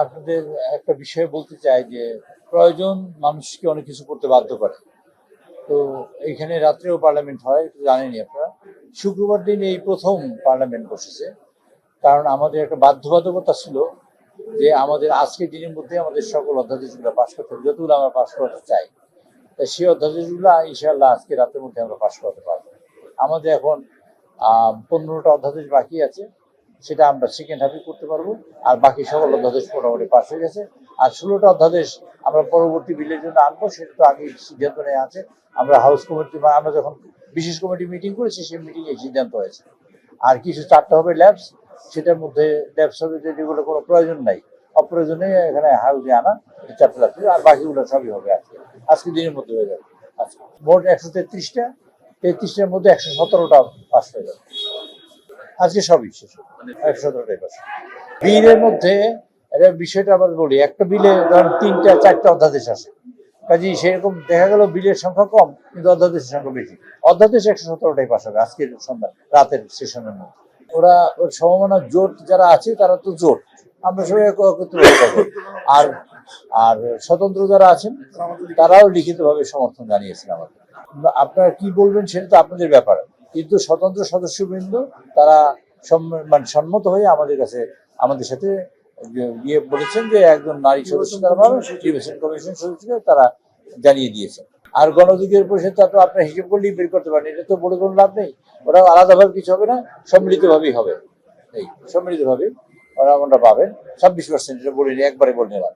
আপনাদের একটা বিষয় বলতে চাই যে প্রয়োজন মানুষকে অনেক কিছু করতে বাধ্য করে। তো এইখানে রাত্রেও পার্লামেন্ট হয়, জানেনই আপনারা। শুক্রবার দিন এই প্রথম পার্লামেন্ট বসেছে, কারণ আমাদের একটা বাধ্যবাধকতা ছিল যে আমাদের আজকের দিনের মধ্যে আমাদের সকল অধ্যাদেশগুলো পাশ করতে হবে, যতগুলো আমরা পাশ করাতে চাই। তাই সেই অধ্যাদেশগুলো ইনশাআল্লাহ আজকে রাতের মধ্যে আমরা পাশ করাতে পারবো। আমাদের এখন 15টা অধ্যাদেশ বাকি আছে, সেটা আমরা সেকেন্ড হাফে করতে পারবো। আর বাকি সকল অধ্যাদেশ মোটামুটি পাস হয়ে গেছে। আর 16টা অধ্যাদেশ আমরা পরবর্তী বিলের জন্য আনবো, সেটা তো আগেই সিদ্ধান্ত নেওয়া আছে। আমরা হাউস কমিটি বা আমরা যখন বিশেষ কমিটি মিটিং করেছি, সেই মিটিংয়ে সিদ্ধান্ত হয়েছে। আর কিছু চারটা হবে ল্যাবস, সেটার মধ্যে ল্যাবস হবে যেগুলো কোনো প্রয়োজন নাই, অপ্রয়োজনে এখানে হাউসে আনা, চারটা ল্যাবস, আর বাকিগুলো সবই হবে আজকে দিনের মধ্যে হয়ে যাবে। আচ্ছা, মোট 133টা, 33টার মধ্যে 117টা পাস হয়ে যাবে আজকে, সবই শেষ হবে, 117টাই পাস। বিলের মধ্যে এটা বিষয়টা আবার বলি, একটা বিলে ধরেন 3টা 4টা অধ্যাদেশ আছে, কাজেই সেরকম দেখা গেল বিলের সংখ্যা কম কিন্তু অধ্যাদেশের সংখ্যা বেশি। অধ্যাদেশ 117টাই পাস হবে আজকের সন্ধ্যা রাতের সেশনের মধ্যে। ওরা ওর সমমানা জোট যারা আছে তারা তো জোট, আমরা সবাই একত্র হবো। আর আর স্বতন্ত্র যারা আছেন তারাও লিখিতভাবে সমর্থন জানিয়েছেন আমাদের। আপনারা কি বলবেন সেটা তো আপনাদের ব্যাপার, কিন্তু স্বতন্ত্র সদস্যবৃন্দ তারা মানে সম্মত হয়ে আমাদের কাছে আমাদের সাথে ইয়ে বলেছেন যে একজন নারী সদস্য তারা পাবেন, নির্বাচন কমিশন সদস্যকে তারা জানিয়ে দিয়েছেন। আর গণ অধিকার পরিষদটা তো আপনার হিসেব করলেই বের করতে পারেন, এটা তো বলে কোনো লাভ নেই। ওরা আলাদাভাবে কিছু হবে না, সম্মিলিতভাবেই হবে। এই সম্মিলিতভাবে ওরা আমরা পাবেন 26%, এটা বলিনি, একবারে বলে নিলাম।